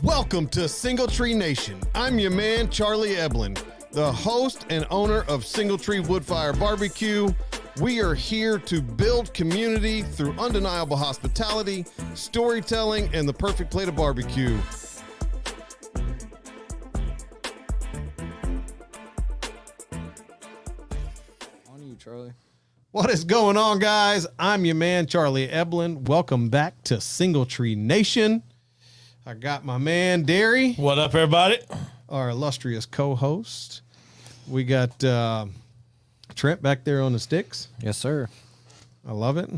Welcome to Single Tree Nation. I'm your man, Charlie Eblin, the host and owner of Single Tree Woodfire Barbecue. We are here to build community through undeniable hospitality, storytelling, and the perfect plate of barbecue. On you, Charlie. What is going on, guys? I'm your man, Charlie Eblin. Welcome back to Single Tree Nation. I got my man, Derry. What up, everybody? Our illustrious co-host. We got Trent back there on the sticks. Yes, sir. I love it.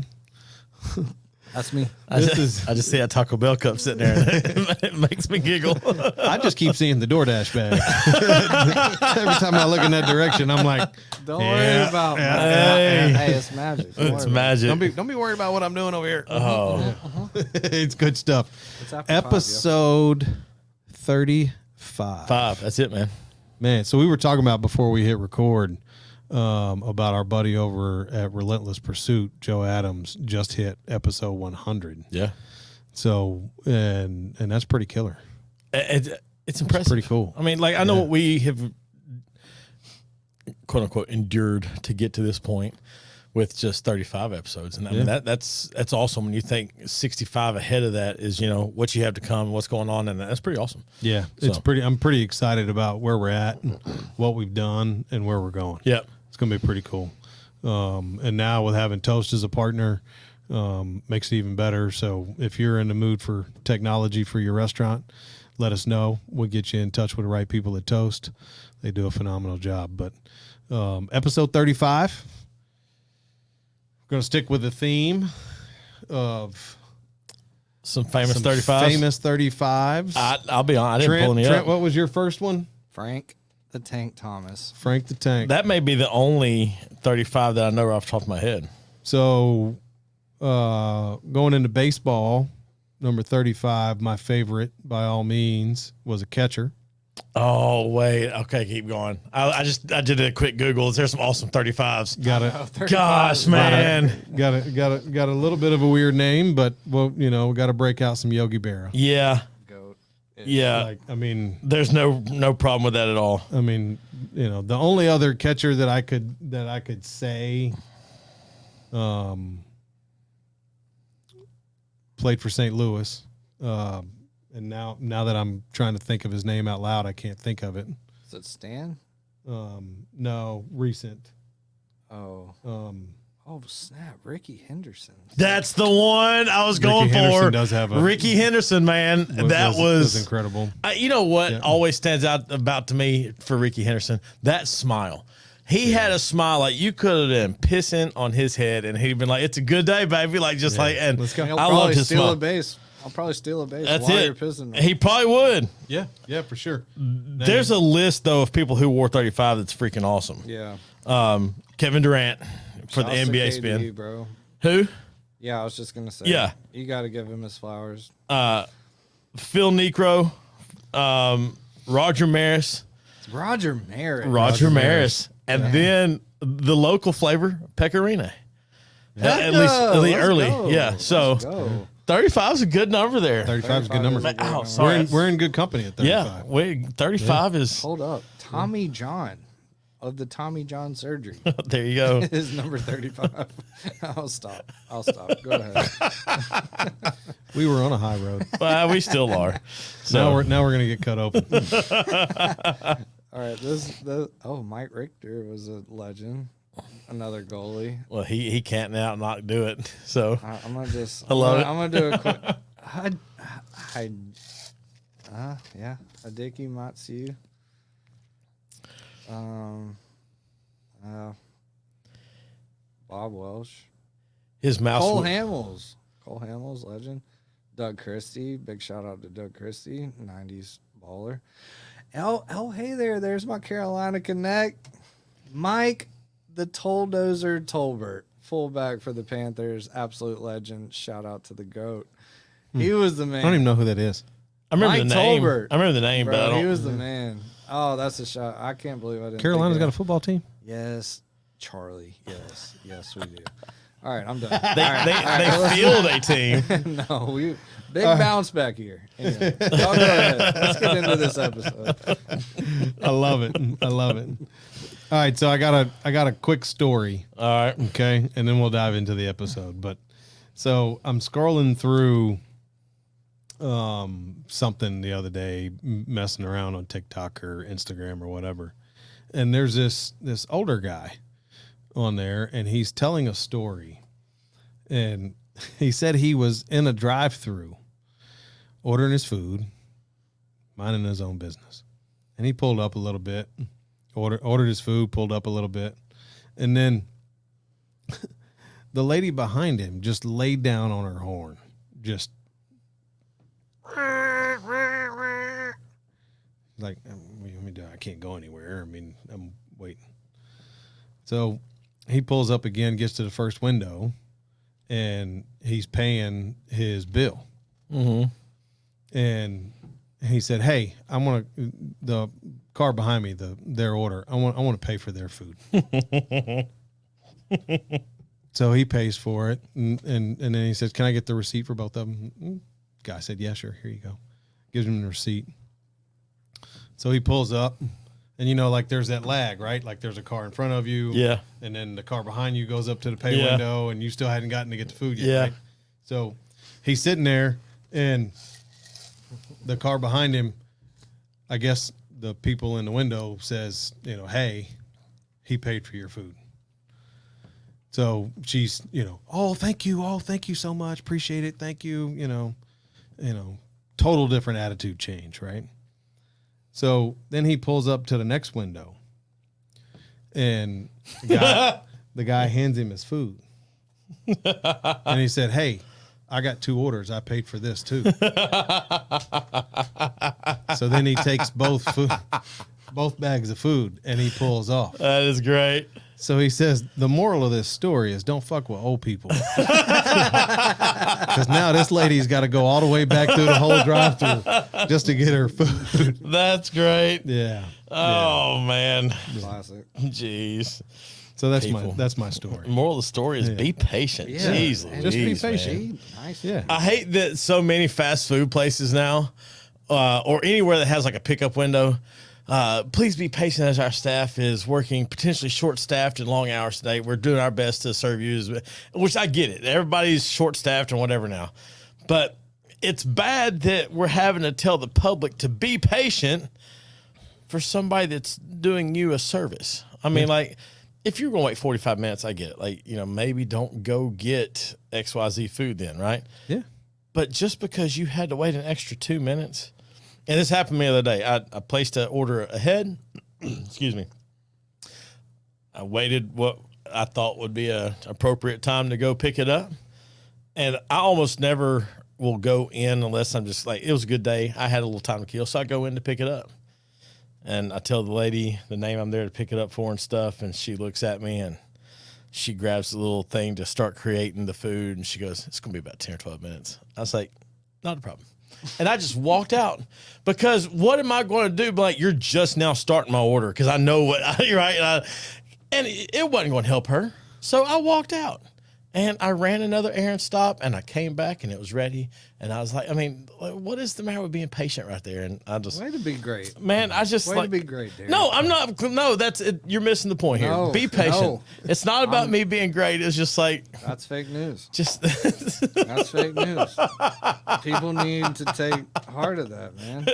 That's me. I just see that Taco Bell cup sitting there, and it makes me giggle. I just keep seeing the DoorDash bag. Every time I look in that direction, I'm like, Don't worry about Hey. Hey, it's magic. It's magic. don't be worried about what I'm doing over here. Oh, It's good stuff. It's after Episode 35. 5. That's it, man. Man, so we were talking about before we hit record about our buddy over at Relentless Pursuit, Joe Adams, just hit episode 100. Yeah, So, and that's pretty killer. It's impressive. Pretty cool. I mean, like I know what we have, quote unquote, endured to get to this point with just 35 episodes, and I mean that's awesome. When you think 65 ahead of that is what you have to come, what's going on, and that's pretty awesome. Yeah, it's pretty. I'm pretty excited about where we're at, and what we've done, and where we're going. Yeah, it's gonna be pretty cool. And now with having Toast as a partner, makes it even better. So if you're in the mood for technology for your restaurant, let us know. We'll get you in touch with the right people at Toast. They do a phenomenal job. But episode 35, we're gonna stick with the theme of some famous some 35s. famous 35s. I'll be honest, I didn't pull any Trent, up. what was your first one? Frank the Tank Thomas. Frank the Tank. That may be the only 35 that I know off the top of my head. So going into baseball, number 35, my favorite by all means, was a catcher. Oh wait, okay, keep going. I did a quick Google. There's some awesome 35s. Got it. 35 Gosh, man. Got a little bit of a weird name, but well, we got to break out some Yogi Berra. Yeah, Goat. yeah. Like, I mean, There's no problem with that at all. the only other catcher that I could say, played for St. Louis, and now that I'm trying to think of his name out loud, I can't think of it. Is it Stan? No, recent. Oh. Oh, snap. Ricky Henderson. That's the one I was going Ricky for. Henderson does have a- Ricky Henderson, man. That was incredible. You know what Yeah. always stands out about to me for Ricky Henderson? That smile. He had a smile like you could have been pissing on his head, and he'd been like, "It's a good day, baby." Like just like, and Let's go. I'll I probably love his steal smile. a base. I'll probably steal a base That's while it. you're pissing me. He probably would. Yeah, for sure. There's a list though of people who wore 35 that's freaking awesome. Yeah. Kevin Durant for the Shouts to NBA KD, spin. bro. Who? Yeah, I was just gonna say. Yeah. You got to give him his flowers. Phil Necro, Roger Maris. Roger Merritt. Roger Maris, and then the local flavor, Pecorino. At least Let's early, go. yeah. So Let's go. 35 is a good number there. 35 is a good 35 number. is a good Ow, number. sorry. We're in good company at 35. Yeah, wait, 35 is. Hold up. Tommy John of the Tommy John surgery There you go. is number 35. I'll stop. Go ahead. We were on a high road. Well, we still are. So Now we're gonna get cut open. All right. Mike Richter was a legend. Another goalie. well, he can't now not do it. So I'm gonna just. I love it. I'm gonna do a quick. Hideki Matsu. Bob Welsh. his mouse. Cole Hamels, legend. Doug Christie, big shout out to Doug Christie, 90s baller. Hey there, there's my Carolina Connect. Mike, the Tolldozer Tolbert, fullback for the Panthers, absolute legend. Shout out to the GOAT. He was the man. I don't even know who that is. I remember Mike the name. Tolbert. I remember the name, Bro, but I don't. he was the man. Oh, that's a shot. I can't believe I didn't. Carolina's think got a of football team. Yes, Charlie. Yes, we do. All right, I'm done. They field a team. No, big bounce back here. Anyway, y'all go ahead. Let's get into this episode. I love it. I love it. All right, so I got a quick story. All right. Okay, and then we'll dive into the episode. But so I'm scrolling through something the other day, messing around on TikTok or Instagram or whatever, and there's this older guy on there, and he's telling a story, and he said he was in a drive-through ordering his food, minding his own business, and he pulled up a little bit, ordered his food, pulled up a little bit, and then the lady behind him just laid down on her horn, just like, I can't go anywhere. I mean, I'm waiting. So he pulls up again, gets to the first window, and he's paying his bill. Mm-hmm. And he said, "Hey, the car behind me, their order. I want to pay for their food." So he pays for it, and then he says, "Can I get the receipt for both of them?" Guy said, "Yeah, sure. Here you go." Gives him the receipt. So he pulls up, and like there's that lag, right? Like there's a car in front of you, Yeah, and then the car behind you goes up to the pay window, and you still hadn't gotten to get the food yet, Yeah. right? So he's sitting there, and the car behind him, I guess the people in the window says, "Hey, he paid for your food." So she's, "Oh, thank you so much, appreciate it, thank you," total different attitude change, right? So then he pulls up to the next window, and the guy hands him his food, and he said, "Hey, I got 2 orders. I paid for this too." So then he takes both bags of food, and he pulls off. that is great. So he says, the moral of this story is don't fuck with old people. Because now this lady's got to go all the way back through the whole drive-thru just to get her food. That's great. Yeah. Oh man. Classic. Jeez. So that's People. my story. Moral of the story is be patient. Yeah. Jeez, And just be Louise, patient. man. Nice. Yeah. I hate that so many fast food places now, or anywhere that has like a pickup window. Please be patient as our staff is working potentially short-staffed and long hours today. We're doing our best to serve you, which I get it. Everybody's short-staffed and whatever now. But it's bad that we're having to tell the public to be patient for somebody that's doing you a service. I mean, like, if you're going to wait 45 minutes, I get it. Like, maybe don't go get XYZ food then, right? Yeah. But just because you had to wait an extra 2 minutes... And this happened to me the other day. I placed an order ahead. Excuse me. I waited what I thought would be an appropriate time to go pick it up. And I almost never will go in unless I'm just like, it was a good day. I had a little time to kill. So I go in to pick it up. And I tell the lady the name I'm there to pick it up for and stuff. And she looks at me and she grabs the little thing to start creating the food. And she goes, "It's going to be about 10 or 12 minutes. I was like, not a problem. And I just walked out because what am I going to do? Like, you're just now starting my order because I know what you're right. And it wasn't going to help her. So I walked out and I ran another errand stop and I came back and it was ready. And I was like, I mean, what is the matter with being patient right there? And I just, Way to be great. man, I just Way like, to be great, Derek. no, I'm not. No, that's it. You're missing the point here. No, Be patient. no. It's not about me being great. It's just like, That's fake news. just, That's fake news. People need to take heart of that, man.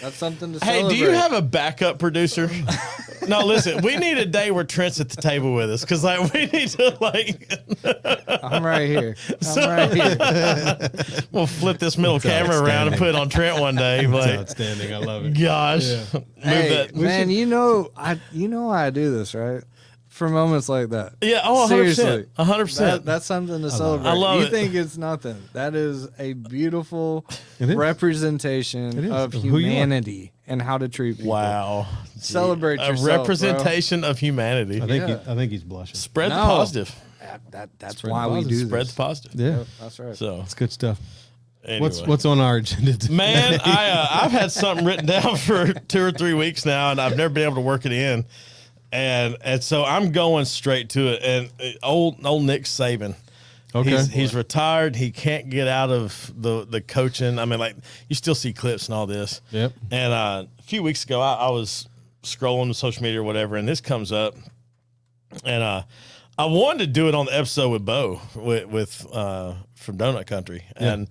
That's something to hey, celebrate. do you have a backup producer? No, listen, we need a day where Trent's at the table with us because like we need to like I'm right here. I'm right here. we'll flip this middle camera around and put it on Trent one day. It's Like, outstanding. I love it. gosh, Yeah. move Hey, that. man, you know why I do this, right? For moments like that. Yeah, oh, 100%. Seriously. 100%. That's something to celebrate. I love you it. think it's nothing. That is a beautiful It is. representation It is. of Who you are. humanity and how to treat people. Wow. Celebrate A yourself, representation of humanity. I think Yeah. I think he's blushing. Spread the No. positive. That's Spread why the we positive. do Spread this. the positive. Yeah. Yep, that's right. So, It's good stuff. anyway. What's on our agenda today? Man, I've had something written down for 2 or 3 weeks now, and I've never been able to work it in. And so I'm going straight to it. And old Nick Saban, Okay. He's retired. He can't get out of the coaching. I mean, like, you still see clips and all this. Yep. And a few weeks ago, I was scrolling the social media or whatever, and this comes up. And I wanted to do it on the episode with Bo with from Donut Country, and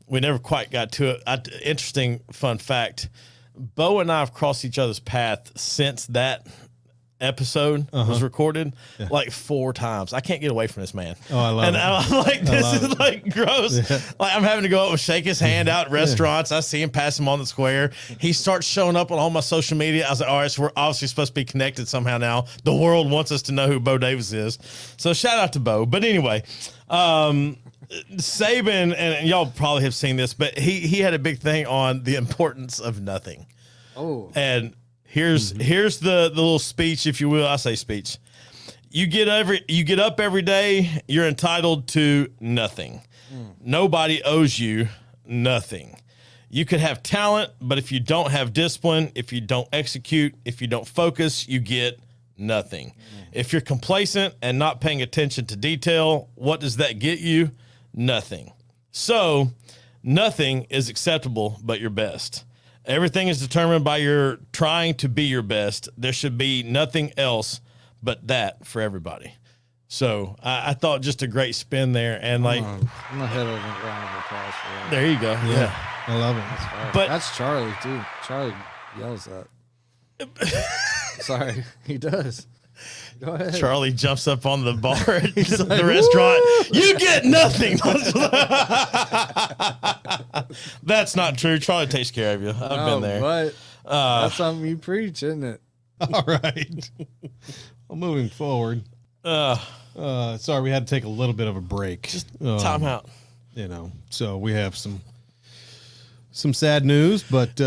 we never quite got to it. Interesting fun fact: Bo and I have crossed each other's path since that episode was recorded like 4 times. I can't get away from this man. Oh, I love and it. I'm like, this is like gross. Yeah. Like, I'm having to go up and shake his hand out at restaurants. I see him pass him on the square. He starts showing up on all my social media. I was like, all right, so we're obviously supposed to be connected somehow now. The world wants us to know who Bo Davis is. So shout out to Bo. But anyway, Saban, and y'all probably have seen this, but he had a big thing on the importance of nothing. Oh. And here's the little speech, if you will. I say speech. You get up every day, you're entitled to nothing. Nobody owes you nothing. You could have talent, but if you don't have discipline, if you don't execute, if you don't focus, you get nothing. If you're complacent and not paying attention to detail, what does that get you? Nothing. So nothing is acceptable but your best. Everything is determined by your trying to be your best. There should be nothing else but that for everybody. So I thought just a great spin there. And like, I'm gonna hit a round of applause for that. there you go. Yeah. I love it. But That's Charlie too. Charlie yells that. Sorry, he does. Go ahead. Charlie jumps up on the bar at the restaurant. You get nothing. That's not true. Charlie takes care of you. I've been there. But that's something you preach, isn't it? All right. Well, moving forward. Sorry, we had to take a little bit of a break. Just time out. You know, so we have some sad news, but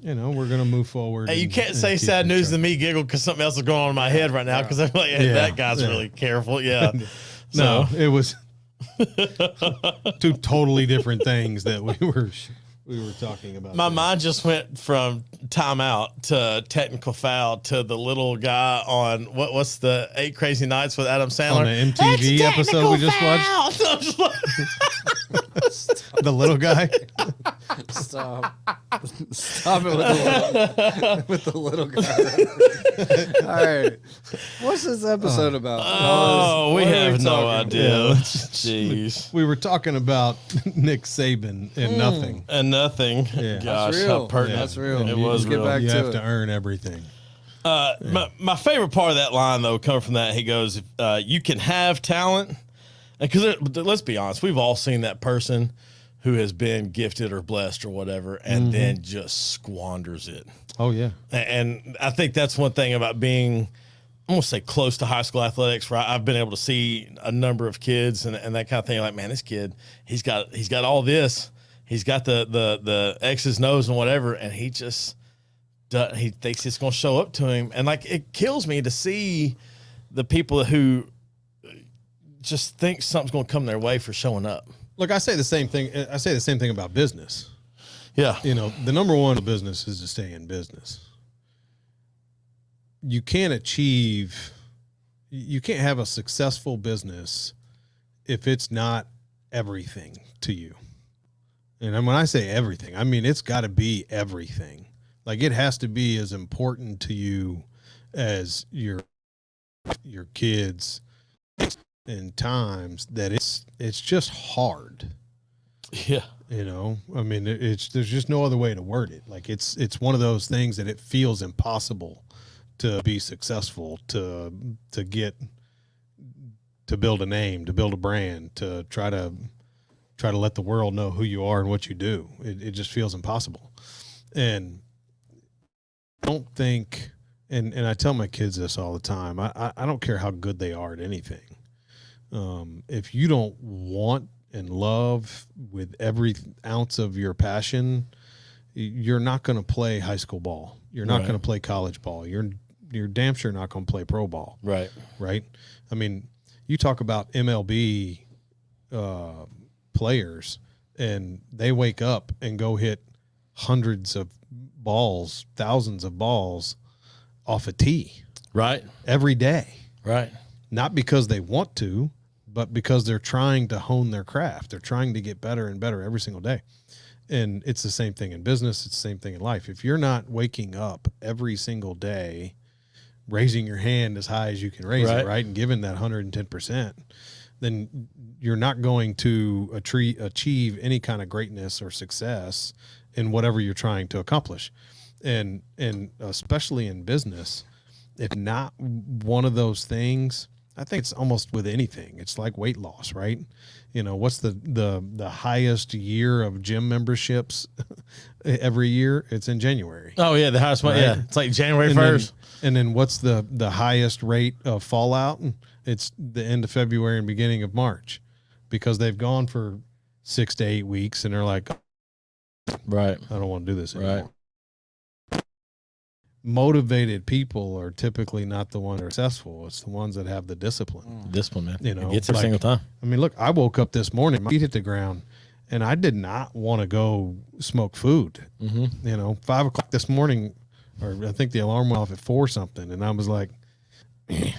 you know, we're gonna move forward. Hey, you can't say sad news to me, giggle, because something else is going on in my head right now. Because I'm like, hey, that guy's really careful. Yeah. No, it was 2 totally different things that we were talking about. My mind just went from timeout to technical foul to the little guy on what's the 8 Crazy Nights with Adam Sandler on the MTV episode we just watched. The little guy. Stop it with the little guy. All right. What's this episode about? Oh, we What are have no talking idea. about? Jeez. We were talking about Nick Saban and nothing. And nothing. Yeah. Gosh, That's how real. pertinent. That's real. It You was just get real. back You to have it. to earn everything. My favorite part of that line, though, coming from that, he goes, you can have talent. Because let's be honest, we've all seen that person who has been gifted or blessed or whatever, and then just squanders it. Oh, yeah. And I think that's one thing about being, I'm going to say, close to high school athletics, where I've been able to see a number of kids and that kind of thing. Like, man, this kid, he's got all this. He's got the X's, O's, and whatever, and he thinks it's going to show up to him. And, like, it kills me to see the people who just think something's going to come their way for showing up. Look, I say the same thing. I say the same thing about business. Yeah. You know, the number one of business is to stay in business. You can't have a successful business if it's not everything to you. And when I say everything, I mean, it's got to be everything. Like, it has to be as important to you as your kids in times that it's just hard. Yeah. You know, I mean, there's just no other way to word it. Like, it's one of those things that it feels impossible to be successful, to build a name, to build a brand, to try to let the world know who you are and what you do. It just feels impossible. And I don't think, and I tell my kids this all the time, I don't care how good they are at anything. If you don't want and love with every ounce of your passion, you're not going to play high school ball. You're not going to play college ball. You're damn sure not going to play pro ball. Right. Right. I mean, you talk about MLB players, and they wake up and go hit hundreds of balls, thousands of balls off a tee. Right. Every day. Right. Not because they want to, but because they're trying to hone their craft. They're trying to get better and better every single day. And it's the same thing in business. It's the same thing in life. If you're not waking up every single day, raising your hand as high as you can raise it, right, and giving that 110%, then you're not going to achieve any kind of greatness or success in whatever you're trying to accomplish. And especially in business, if not one of those things, I think it's almost with anything. It's like weight loss, right? You know, what's the highest year of gym memberships every year? It's in January. Oh yeah, the highest one. Right? Yeah, it's like January 1st. And then what's the highest rate of fallout? It's the end of February and beginning of March, because they've gone for 6 to 8 weeks and they're like, right, I don't want to do this anymore. Right. Motivated people are typically not the ones that are successful. It's the ones that have the discipline. Discipline, man. You know, it gets every single time. I mean, look, I woke up this morning, my feet hit the ground, and I did not want to go smoke food. Mm-hmm. You know, 5 o'clock this morning, or I think the alarm went off at 4 something, and I was like, nope,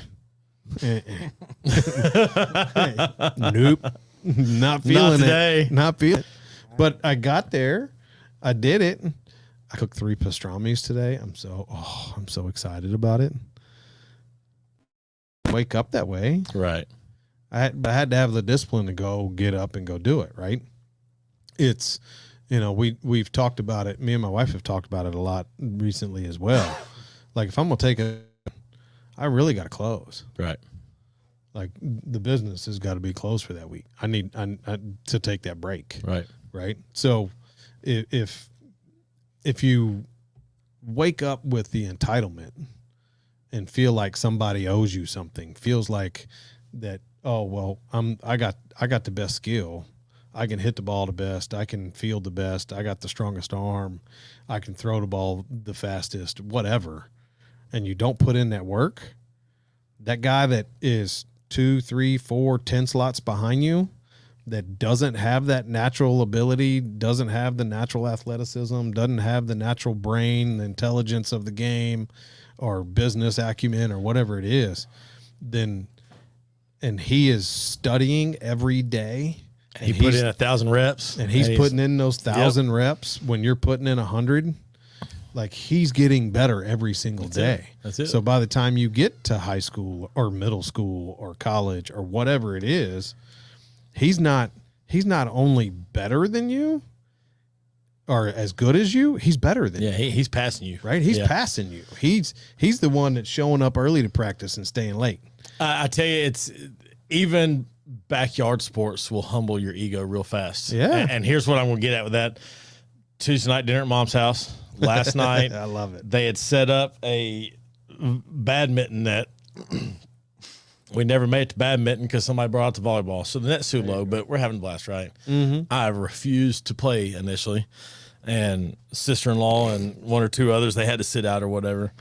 not feeling it. Not feeling it. But I got there, I did it. I cooked 3 pastrami's today. I'm so excited about it. Wake up that way, right? I had to have the discipline to go get up and go do it. Right? It's, you know, we've talked about it. Me and my wife have talked about it a lot recently as well. Like, if I'm gonna take I really got to close. Right. Like, the business has got to be closed for that week. I need to take that break. Right. Right. So if you wake up with the entitlement and feel like somebody owes you something, feels like that, oh, well, I got the best skill. I can hit the ball the best. I can field the best. I got the strongest arm. I can throw the ball the fastest, whatever. And you don't put in that work, that guy that is 2, 3, 4, 10 slots behind you, that doesn't have that natural ability, doesn't have the natural athleticism, doesn't have the natural brain, the intelligence of the game, or business acumen, or whatever it is, then, and he is studying every day. And he put in 1,000 reps. And he's putting in those 1,000 reps when you're putting in 100. Like, he's getting better every single day. That's it. So by the time you get to high school or middle school or college or whatever it is, he's not only better than you or as good as you, he's better than you. Yeah, he's passing you. Right? He's passing you. He's the one that's showing up early to practice and staying late. I tell you, it's even backyard sports will humble your ego real fast. Yeah. And here's what I'm going to get at with that. Tuesday night dinner at Mom's house. Last night, I love it. They had set up a badminton net. We never made it to badminton because somebody brought out the volleyball. So the net's too low, but we're having a blast, right? Mm-hmm. I refused to play initially. And sister-in-law and 1 or 2 others, they had to sit out or whatever.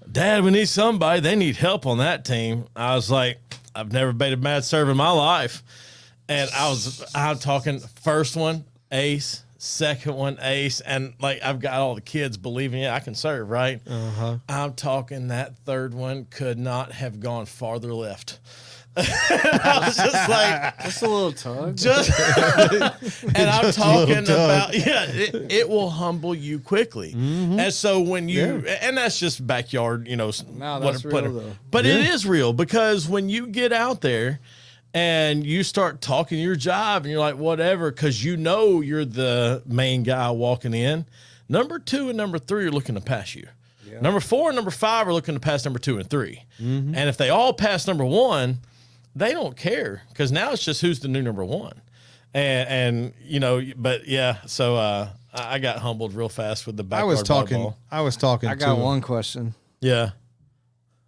Dad, we need somebody. They need help on that team. I was like, I've never made a bad serve in my life. And I'm talking first one, ace. Second one, ace, and like, I've got all the kids believing, I can serve, right? Uh-huh. I'm talking that third one could not have gone farther left. I was just like, just a little tug. And I'm talking about, it will humble you quickly. Mm-hmm. And so when you, and that's just backyard, you know, no, that's real though. But it is real, because when you get out there and you start talking your job and you're like, whatever, because you know you're the main guy walking in. Number 2 and number 3 are looking to pass you. Yeah. Number 4 and number 5 are looking to pass number 2 and 3. Mm-hmm. And if they all pass number 1, they don't care, because now it's just who's the new number 1. And you know, but yeah, so I got humbled real fast with the backyard volleyball. I got one question. Yeah.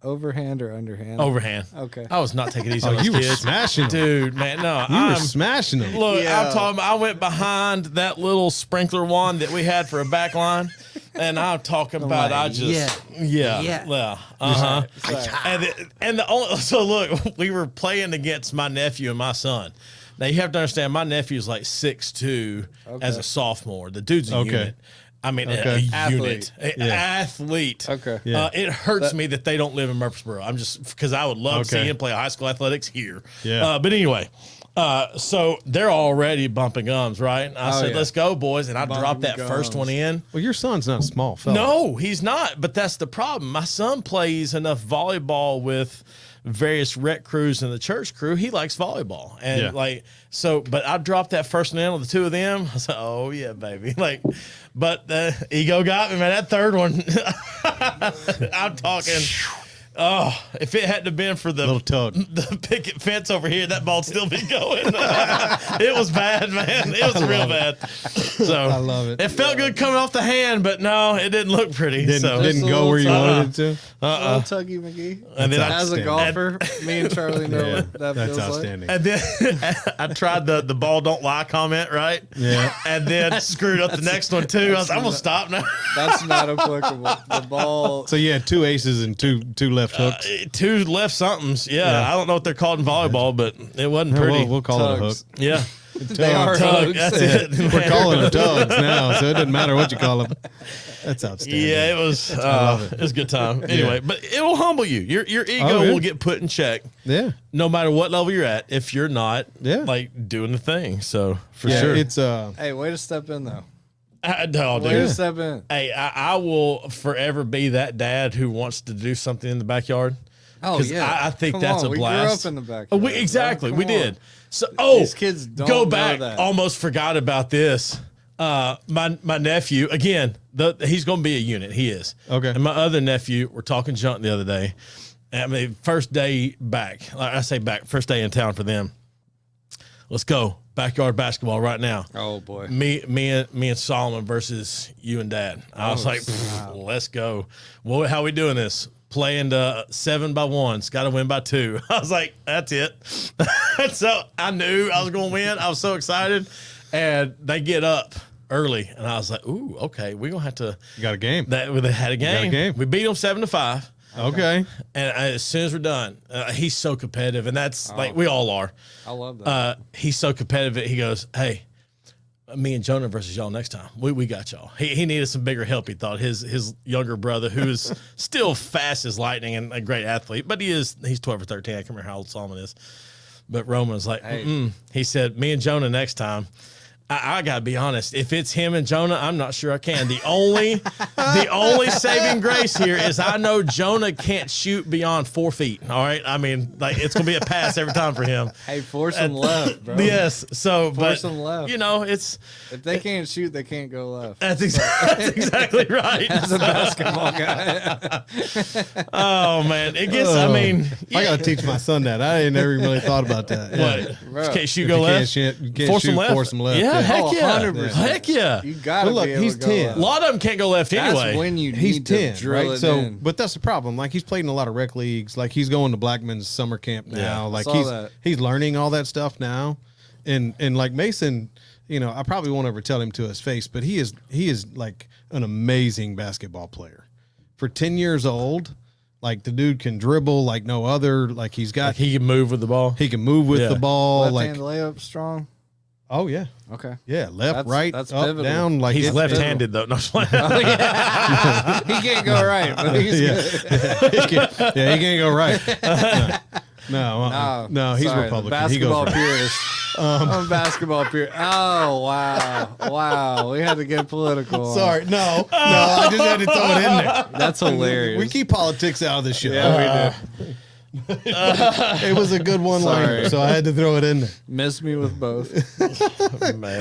Overhand or underhand? Overhand. Okay. I was not taking it easy on those you were kids. smashing them. Dude, man, no. You were smashing them. Look, I'm talking about, I went behind that little sprinkler wand that we had for a back line, and I'm talking about, And the only, so look, we were playing against my nephew and my son. Now, you have to understand, my nephew's like 6'2" as a sophomore. The dude's a unit. I mean, Okay. a unit, an athlete. Okay. Yeah. It hurts me that they don't live in Murfreesboro. I'm just because I would love to see Okay. him play high school athletics here. Yeah. But anyway, so they're already bumping gums, right? And I said, yeah. let's go, boys. And I Bumping dropped that gums. first one in. Well, your son's not a small fella. No, he's not. But that's the problem. My son plays enough volleyball with various rec crews and the church crew. He likes volleyball. And but I dropped that first one in on the two of them. I said, oh, yeah, baby. But the ego got me, man. That third one, I'm talking. Oh, if it hadn't have been for Little tug. the picket fence over here, that ball'd still be going. It was bad, man. It was real bad. So I love it. It felt good coming off the hand, but no, it didn't look pretty. Didn't Just a go where you little wanted it to. Little Tuggy McGee. And then As a outstanding. golfer, me and Charlie know Yeah, what that that's feels outstanding. And then I tried the ball don't lie comment, right? Yeah. And then screwed up the next one too. I was like, I'm gonna stop now. like. That's not applicable. The ball. So you had two aces and two left hooks. Two left somethings. Yeah, I don't know what they're called in volleyball, but it wasn't Yeah, pretty. we'll call it a hook. Tugs. Yeah. They are Tug, hugs. that's it. We're calling them tugs now, so it doesn't matter what you call them. That's outstanding. Yeah, it was. It was a good time. Anyway, but it will humble you. Your ego Oh, yeah. will get put in check, Yeah. no matter what level you're at. If you're not, Yeah. doing the thing. So for Yeah, sure, it's Hey, way to step in though. No, Way dude. to step in. Hey, I will forever be that dad who wants to do something in the backyard. Oh 'Cause yeah, I think Come that's on, a we blast. grew up in the back. Exactly, we did. So, These kids don't go know back. that. Almost forgot about this. My nephew again. He's going to be a unit. He is. Okay. And my other nephew, we're talking junk the other day. I mean, first day back. Like I say back. First day in town for them. Let's go backyard basketball right now. Oh boy. Me and Solomon versus you and Dad. I was like, let's go. Well, how we doing this? Playing the 7x1s. Got to win by 2. I was like, that's it. So I knew I was going to win. I was so excited. And they get up early, and I was like, ooh, okay, we're gonna have to. you got a game. They had a game. We beat them 7-5. Okay. And as soon as we're done, he's so competitive, and that's like we all are. I love that. He's so competitive. He goes, "Hey, me and Jonah versus y'all next time. We got y'all." He needed some bigger help. He thought his younger brother, who is still fast as lightning and a great athlete, but he's 12 or 13. I can't remember how old Solomon is. But Roman was like, he said, "Me and Jonah next time." I gotta be honest. If it's him and Jonah, I'm not sure I can. The only saving grace here is I know Jonah can't shoot beyond 4 feet. All right, I mean, it's gonna be a pass every time for him. Hey, force them left, bro. Yes. So, Force them left. It's If they can't shoot, they can't go left. that's exactly right. As a basketball guy. Oh man, it gets. I Oh. mean, I got to teach my son that. I ain't never really thought about that. what? Bro. Can't shoot, If go you left. can't shoot, you can't Force shoot, them left. force them left. Yeah, heck Oh, yeah, 100%. heck yeah. You gotta But look, be able he's to go 10. left. A lot of them can't go left That's anyway. when you He's need 10, to drill right? it So, in. but that's the problem. Like, he's played in a lot of rec leagues. Like, he's going to Blackman's summer camp now. Yeah, Like, saw that. he's learning all that stuff now. And like Mason, I probably won't ever tell him to his face, but he is like an amazing basketball player. For 10 years old, like, the dude can dribble like no other. Like, he's got Like he can move with the ball. he can move with Yeah. the ball. Left-hand Like, layup strong. oh yeah, Okay. yeah, left, That's- right, that's up, pivotal. down. Like, He's it's- left-handed though. No, He can't go right, but he's Yeah. good. he can't go right. No, he's sorry, Republican. The He goes basketball right. purist. I'm a basketball purist. Oh wow! We had to get political. Sorry, no, I just had to throw it in there. That's hilarious. We keep politics out of the show. Yeah, we do. It was a good one-liner, Sorry. so I had to throw it in there. Miss me with both. man,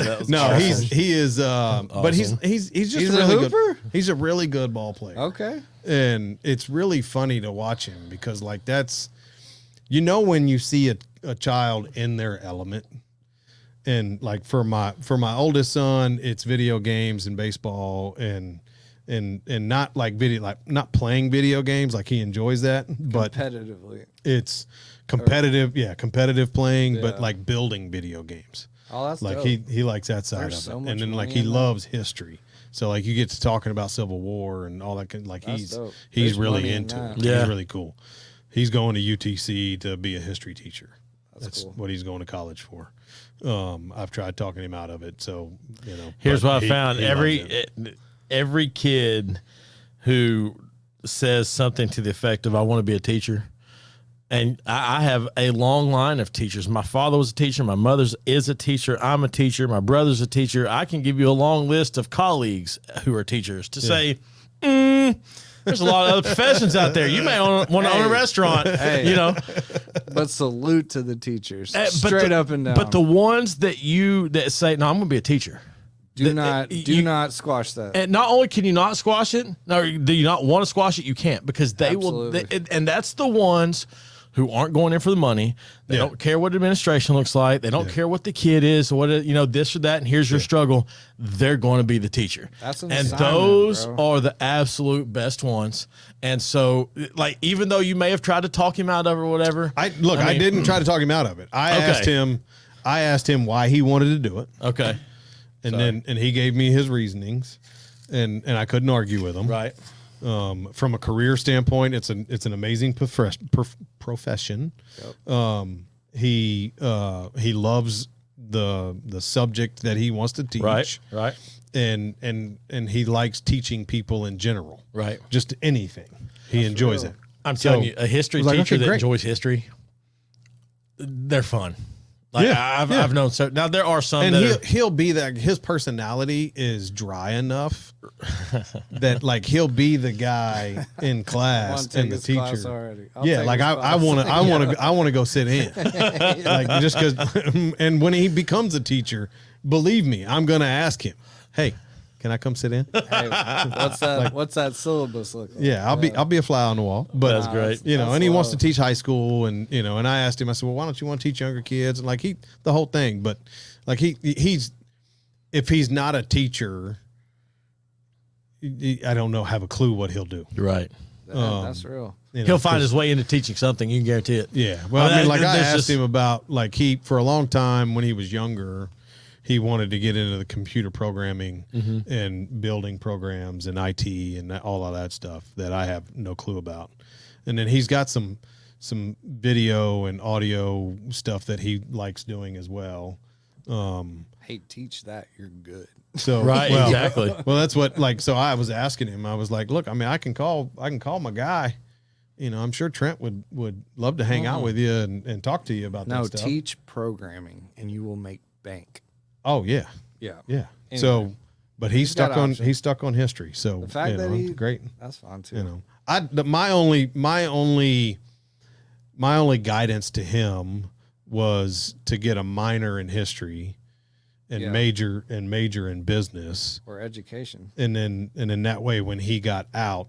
that was No, awesome. he is, but he's just He's a a really hooper? good. He's a really good ball player. Okay. And it's really funny to watch him because, like, that's, when you see a child in their element. And like for my oldest son, it's video games and baseball and not like not playing video games, like he enjoys that, but Competitively. it's competitive playing, but Yeah. like building video games. Oh, that's Like dope. he likes that side There's of so it, much and then like money he in that. loves history. So like you get to talking about Civil War and all that kind. Like That's he's dope. he's There's really money in into that. it. Yeah. He's really cool. He's going to UTC to be a history teacher. That's cool. what he's going to college for. I've tried talking him out of it. So Here's but what I he- found. he loves it. every kid who says something to the effect of, I want to be a teacher. And I have a long line of teachers. My father was a teacher. My mother is a teacher. I'm a teacher. My brother's a teacher. I can give you a long list of colleagues who are teachers to say, there's a lot of other professions out there. You may want to own a restaurant, you know. But salute to the teachers, straight up and down. But the ones that say, no, I'm going to be a teacher. Do not squash that. And not only can you not squash it, no, do you not want to squash it? You can't, because they Absolutely. will. And that's the ones who aren't going in for the money. They don't care what administration looks like. They don't care what the kid is, or what, you know, this or that. And here's your struggle. They're going to be the teacher. That's an and assignment, those bro. are the absolute best ones. And so, like, even though you may have tried to talk him out of it or whatever, I didn't try to talk him out of it. I asked him why he wanted to do it. Okay. And he gave me his reasonings, and I couldn't argue with him. Right. From a career standpoint, it's an amazing profession. Yep. He loves the subject that he wants to teach. Right. And he likes teaching people in general. Right. Just anything. He enjoys it. I'm telling you, a history teacher that enjoys history, they're fun. Like, I've known so. Now there are some, and he'll be that. His personality is dry enough that, like, he'll be the guy in class and the teacher. I want to go sit in, like, just because. And when he becomes a teacher, believe me, I'm going to ask him, hey, can I come sit in? Hey, what's that? What's that syllabus look like? Yeah, I'll be a fly on the wall. But that's great. You know, and he wants to teach high school, and you know, and I asked him, I said, well, why don't you want to teach younger kids? And like the whole thing. But like he's if he's not a teacher, I don't know, have a clue what he'll do. Right. That's real. You know, He'll find his way into teaching something. You can guarantee it. Yeah. Well, I mean, like, I asked him about, like, for a long time when he was younger, he wanted to get into the computer programming and building programs and IT and all of that stuff that I have no clue about. And then he's got some video and audio stuff that he likes doing as well. Hey, teach that. You're good. So exactly. Well, that's what, like, so I was asking him. I was like, look, I mean, I can call my guy. You know, I'm sure Trent would love to hang out with you and talk to you about that stuff. No, teach programming and you will make bank. Oh yeah. Yeah. Yeah. Anyway, So, but he's stuck on history. So the fact that it's great. That's fine too. You know, my only guidance to him was to get a minor in history and major in business or education. And then that way, when he got out,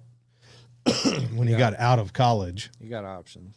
he got out of college, you got options.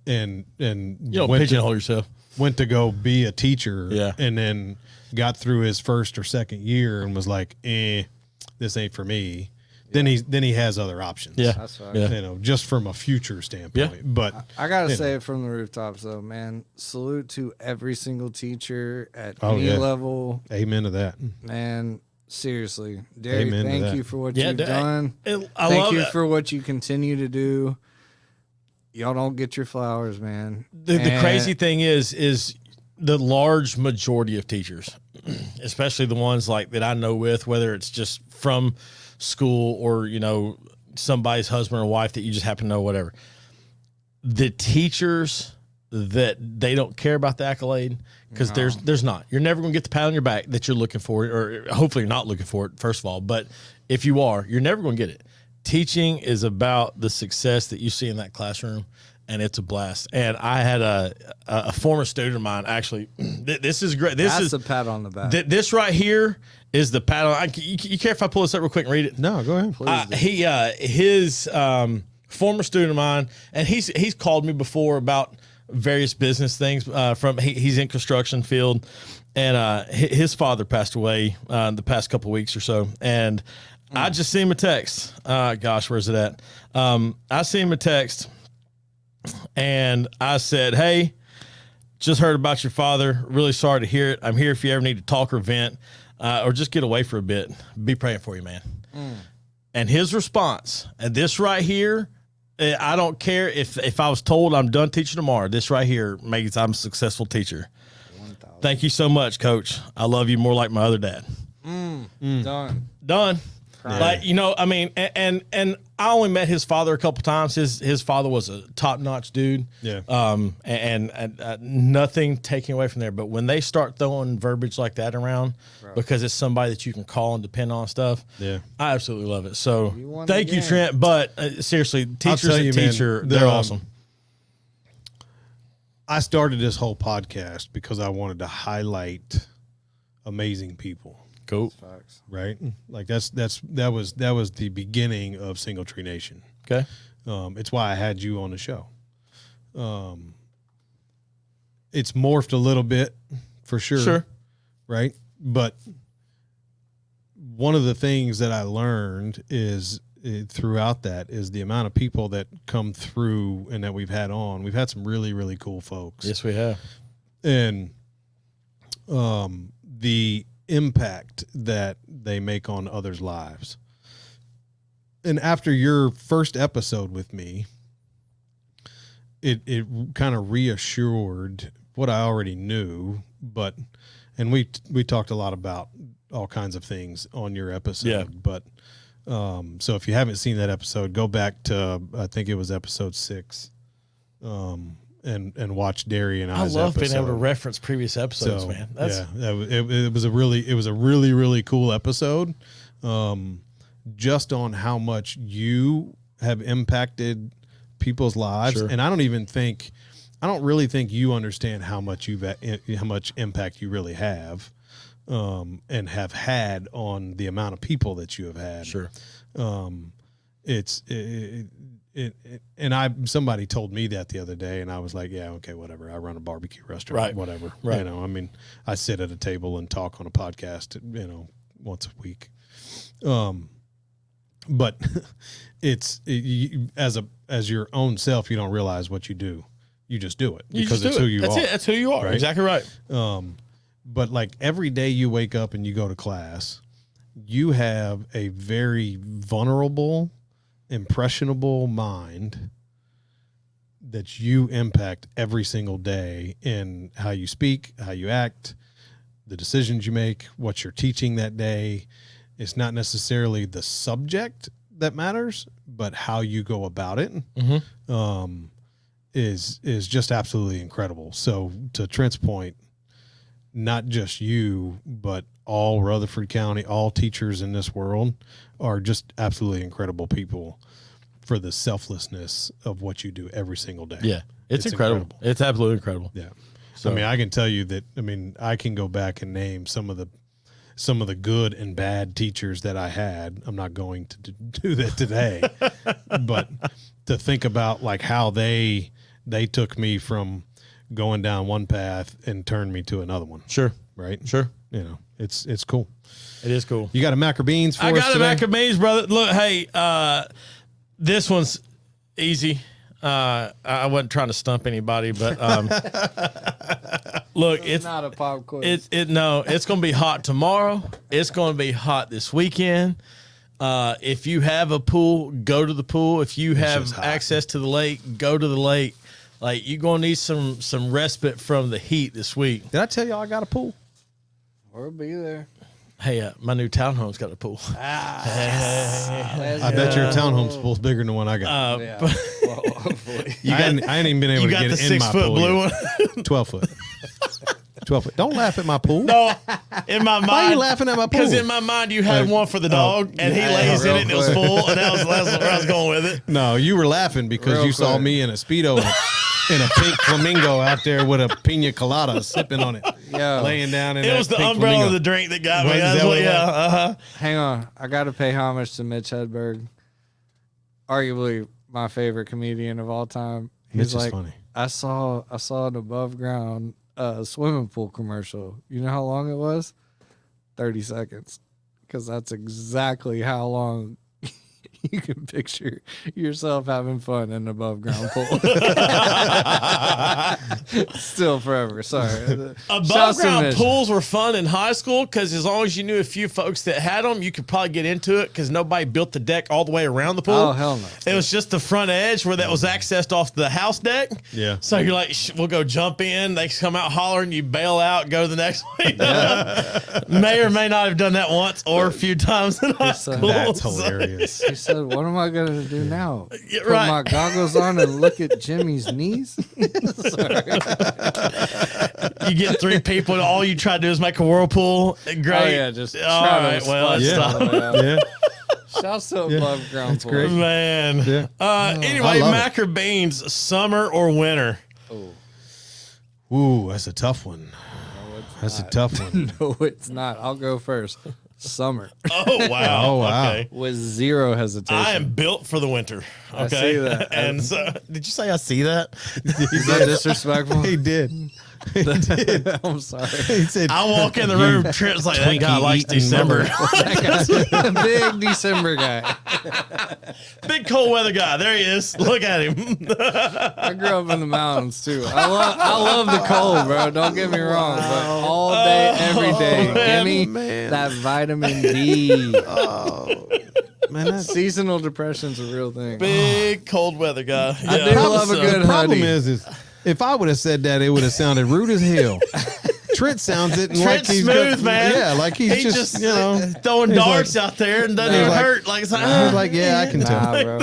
And you don't pigeonhole yourself. Went to go be a teacher. Yeah. And then got through his first or second year and was like, this ain't for me. Then he has other options. Yeah. That's right. You know, just from a future standpoint. Yeah. But I gotta say it from the rooftops though, man. Salute to every single teacher at any level. Amen to that. Man, seriously. Derry, Amen to thank that. you for what you've done. Thank you for what you continue to do. Y'all don't get your flowers, man. The crazy thing is the large majority of teachers, especially the ones like that I know with, whether it's just from school or, you know, somebody's husband or wife that you just happen to know, whatever. The teachers that they don't care about the accolade, because there's not. You're never going to get the pat on your back that you're looking for, or hopefully you're not looking for it, first of all. But if you are, you're never going to get it. Teaching is about the success that you see in that classroom, and it's a blast. And I had a former student of mine, actually. This is great. That's a pat on the back. This right here is the pat on. You care if I pull this up real quick and read it? No, go ahead. Please his former student of mine, and he's called me before about various business things. He's in construction field, and his father passed away the past couple of weeks or so, and I just seen him a text. Gosh, where's it at? I seen him a text, and I said, "Hey, just heard about your father. Really sorry to hear it. I'm here if you ever need to talk or vent, or just get away for a bit. Be praying for you, man." And his response, and this right here, I don't care if I was told I'm done teaching tomorrow. This right here makes I'm a successful teacher. 1,000. Thank you so much, Coach. I love you more like my other dad. Done. Done. crying. Like, you know, I mean, and I only met his father a couple times. His father was a top notch dude. Yeah. And nothing taken away from there. But when they start throwing verbiage like that around, because it's somebody that you can call and depend on stuff, Yeah. I absolutely love it. So won thank the you, game. Trent. But seriously, teachers tell you, and man, teacher, the, they're awesome. I started this whole podcast because I wanted to highlight amazing people. Cool. Facts. Right? Like that was the beginning of Single Tree Nation. Okay. It's why I had you on the show. It's morphed a little bit for sure. Sure. Right? But one of the things that I learned is throughout that is the amount of people that come through and that we've had on. We've had some really, really cool folks. Yes, we have. And the impact that they make on others' lives. And after your first episode with me, it kind of reassured what I already knew, and we talked a lot about all kinds of things on your episode. Yeah. But so if you haven't seen that episode, go back to I think it was episode 6. And watch Derry and I's I love being able to episode. reference previous episodes, So, man. That's it was a really, really cool episode. Just on how much you have impacted people's lives. Sure. And I don't really think you understand how much impact you really have, and have had on the amount of people that you have had. sure. Somebody told me that the other day, and I was like, yeah, okay, whatever. I run a barbecue restaurant, Right. whatever. Right. You know, I mean, I sit at a table and talk on a podcast, once a week. But as your own self, you don't realize what you do. You just do it because it's who you That's are. it. That's who you are. Right? Exactly right. But like every day you wake up and you go to class, you have a very vulnerable, impressionable mind that you impact every single day in how you speak, how you act, the decisions you make, what you're teaching that day. It's not necessarily the subject that matters, but how you go about it. Is just absolutely incredible. So to Trent's point, not just you, but all Rutherford County, all teachers in this world are just absolutely incredible people for the selflessness of what you do every single day. Yeah. It's incredible. It's absolutely incredible. Yeah. So, I mean, I can tell you that, I can go back and name some of the good and bad teachers that I had. I'm not going to do that today, but to think about like how they took me from going down one path and turned me to another one. Sure. Right. Sure. It's cool. It is cool. You got a mac or beans for I us got a today? mac and beans, brother. Look, hey, this one's easy. I wasn't trying to stump anybody, but look, It's not a pop quiz. it's going to be hot tomorrow. It's going to be hot this weekend. If you have a pool, go to the pool. If you have just hot. access to the lake, go to the lake. Like, you're going to need some respite from the heat this week. Did I tell y'all I got a pool? We'll be there. Hey, my new townhome's got a pool. I bet your townhome's pool's bigger than the one I got. Yeah. But Well, hopefully. you I ain't even been able you to got get the it in my 6 foot pool blue yet. one. 12 foot. 12 foot. Don't laugh at my pool. No, in my mind. Why are you laughing at my pool? Because in my mind, you had one for the dog, and he yeah, lays in real it, and it was quick. full, and that's where I was going with it. No, you were laughing because Real you saw quick. me in a Speedo and a pink flamingo out there with a pina colada sipping on it, Yo, laying down in It that was the pink umbrella flamingo. of the drink that got me. Was That's that what, what it yeah. hang on. I got to pay homage to Mitch Hedberg, arguably my favorite comedian of all time. Mitch He's is like, funny. I saw an above ground swimming pool commercial. You know how long it was? 30 seconds. Because that's exactly how long you can picture yourself having fun in an above ground pool. Still forever. Sorry. Above ground pools were fun in high school because as long as you knew a few folks that had them, you could probably get into it because nobody built the deck all the way around the pool. Oh, hell no. It was just the front edge where that was accessed off the house deck. Yeah. So you're like, we'll go jump in. They come out hollering, you bail out, go to the next one. May or may not have done that once or a few times in high school. That's hilarious. He said, what am I going to do now? Yeah, Put right. my goggles on and look at Jimmy's knees? Sorry. You get 3 people and all you try to do is make a whirlpool. Great. Oh, yeah, just all try to right. Well, splash stop. all the way out. Yeah. Shouts to above ground That's pool. great. Man. Yeah. Anyway, I love mac or beans, summer or winter? Oh, Ooh, that's a tough one. That's a tough one. no, it's not. I'll go first. Summer. Oh, wow. Oh, wow. Okay. With zero hesitation. I am built for the winter. Okay. I see that. And so, did you say I see that? Is that disrespectful? He did. I'm sorry. He said, I walk in the room, Trent's like, that guy Twinkie likes eating December. Big December guy. Big cold weather guy. There he is. Look at him. I grew up in the mountains too. I love the cold, bro. Don't get me wrong, but all day, every day, give me that vitamin D. oh, man, that's Seasonal depression's a real thing. Big cold weather guy. I do love a good the problem hoodie. is if I would have said that, it would have sounded rude as hell. Trent sounds it and Trent's like he's smooth, man. Yeah, like he's just you know throwing he's darts like- out there and doesn't he's even like- hurt. Like, it's like, He's like, yeah, I can tell. Nah, bro.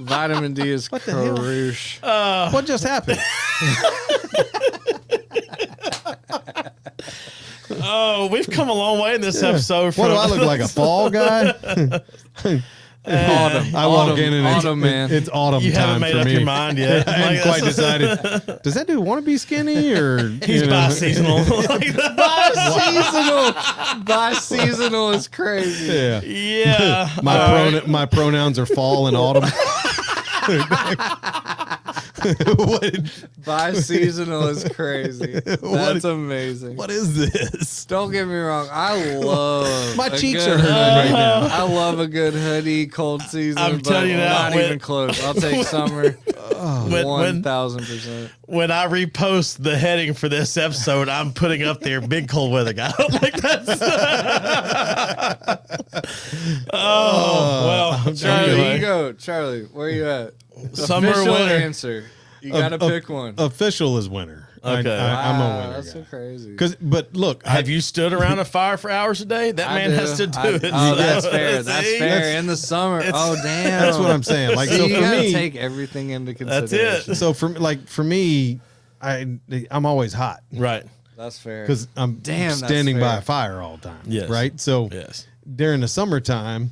Vitamin D is the hell? carouche. What just happened? oh, we've come a long way in this episode. What From, do I look like, a fall guy? Autumn. I walk in and autumn, man. it's autumn you time haven't made for up me. your mind yet. I haven't Like, quite that's- decided. Does that dude want to be skinny or He's you know? bi-seasonal. Bi-seasonal. Bi-seasonal is crazy. Yeah. Yeah. My pronouns are fall and autumn. what, Bi-seasonal is crazy. That's amazing. what is this? Don't get me wrong. I love My a cheeks good are hurting right now. I love a good hoodie, cold season. I'm but telling you now, not when- even close. I'll take summer. when, 1,000%. when I repost the heading for this episode, I'm putting up there big cold weather guy. Like that's well, Charlie, anyway. you go. Charlie, where you at? Summer or Official winter? answer. You gotta pick one. Official is winter. Okay. I'm a winner. That's so crazy. But look, Have you stood around a fire for hours a day? That man has to do it. Oh, that's So, fair. That's see? fair. In the summer. Oh, damn. that's what I'm saying. Like, See, so you for gotta me, take everything into That's consideration. it. so for me, I'm always hot Right. That's fair. because I'm Damn, that's standing by fair. a fire all the time. Yes. Right. So Yes. during the summertime,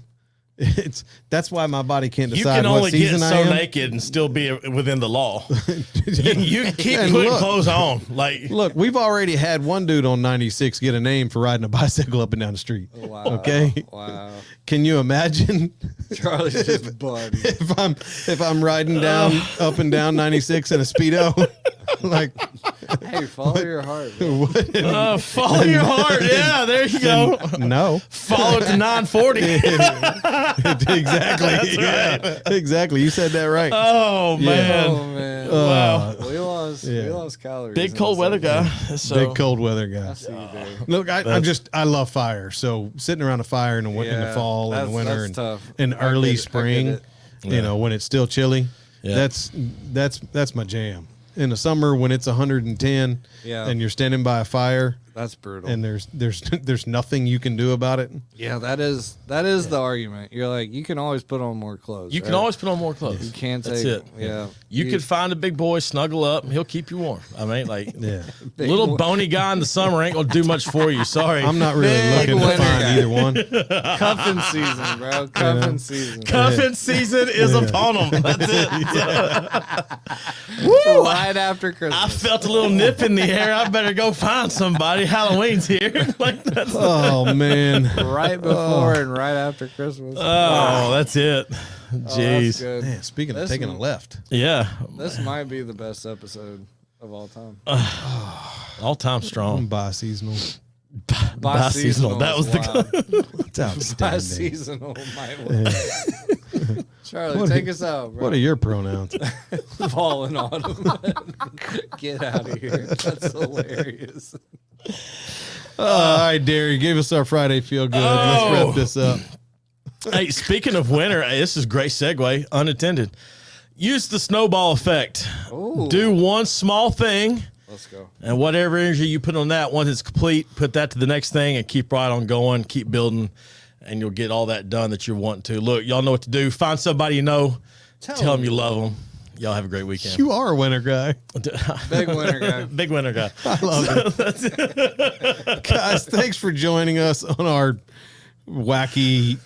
that's why my body can't You decide can only what get season I so am. naked and still be within the law. You can keep And putting look. clothes on. Like Look, we've already had one dude on 96 get a name for riding a bicycle up and down the street. Wow. Okay. Wow. Can you imagine Charlie's just buddy. if I'm riding down up and down 96 in a Speedo? Like, Hey, follow your heart. Bro. what? follow your heart. Yeah, there you go. No. Follow it to 940. Exactly. Yeah. Exactly. You said that right. Oh man. Oh man. Wow. We lost Yeah. calories. Big in cold this weather episode. guy. So Big cold weather guy. I see you, Barry. Look, I love fire. So sitting around a fire in the in the Yeah, fall and the that's- winter that's tough. and I early get it, I spring, get it. you know, when it's still chilly. Yeah. That's my jam. In the summer when it's 110 Yeah. and you're standing by a fire That's brutal. and there's nothing you can do about it. Yeah, that is the argument. You're like, you can always put on more clothes. you can right? always put on more clothes. You can't That's take it. Yeah. You could find a big boy, snuggle up, and he'll keep you warm. I mean, like Yeah. little boy. bony guy in the summer ain't gonna do much for you. Sorry. I'm not really Big looking to winter find guy. either one. cuffing season, bro. Cuffing season. Cuffing season is upon them. That's it. Woo! Right after I Christmas. felt a little nip in the air. I better go find somebody. Halloween's here. Like that's Oh man. Right before and right after Christmas. oh, that's it. Oh, that's Jeez. good. Man, speaking of This taking a one- left. Yeah. This might be the best episode of all time. All time I'm strong. bi-seasonal. Bi-seasonal. That was wild. It's outstanding. Bi-seasonal might work. Charlie, take us out, bro. What are your pronouns? Falling on him? Get out of here. That's hilarious. All right, Derry, give us our Friday feel good. Let's wrap this up. Hey, speaking of winter, this is a great segue, unattended. Use the snowball effect. Ooh. Do one small thing. Let's go. And whatever energy you put on that, once it's complete, put that to the next thing and keep right on going, keep building, and you'll get all that done that you're wanting to. Look, y'all know what to do. Find somebody you know. Tell them you love them. Y'all have a great weekend. You are a winner guy. Big winner guy. Big winner guy. I love it. Guys, thanks for joining us on our wacky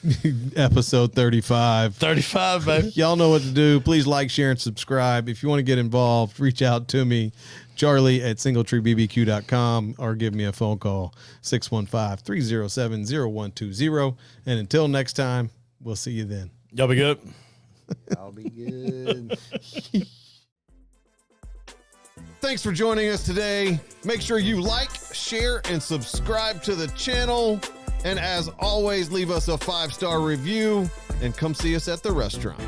episode 35. 35, baby. Y'all know what to do. Please like, share, and subscribe. If you want to get involved, reach out to me, Charlie@singletreebbq.com, or give me a phone call, 615-307-0120. And until next time, we'll see you then. Y'all be good. I'll be good. Thanks for joining us today. Make sure you like, share, and subscribe to the channel. And as always, leave us a 5-star review and come see us at the restaurant.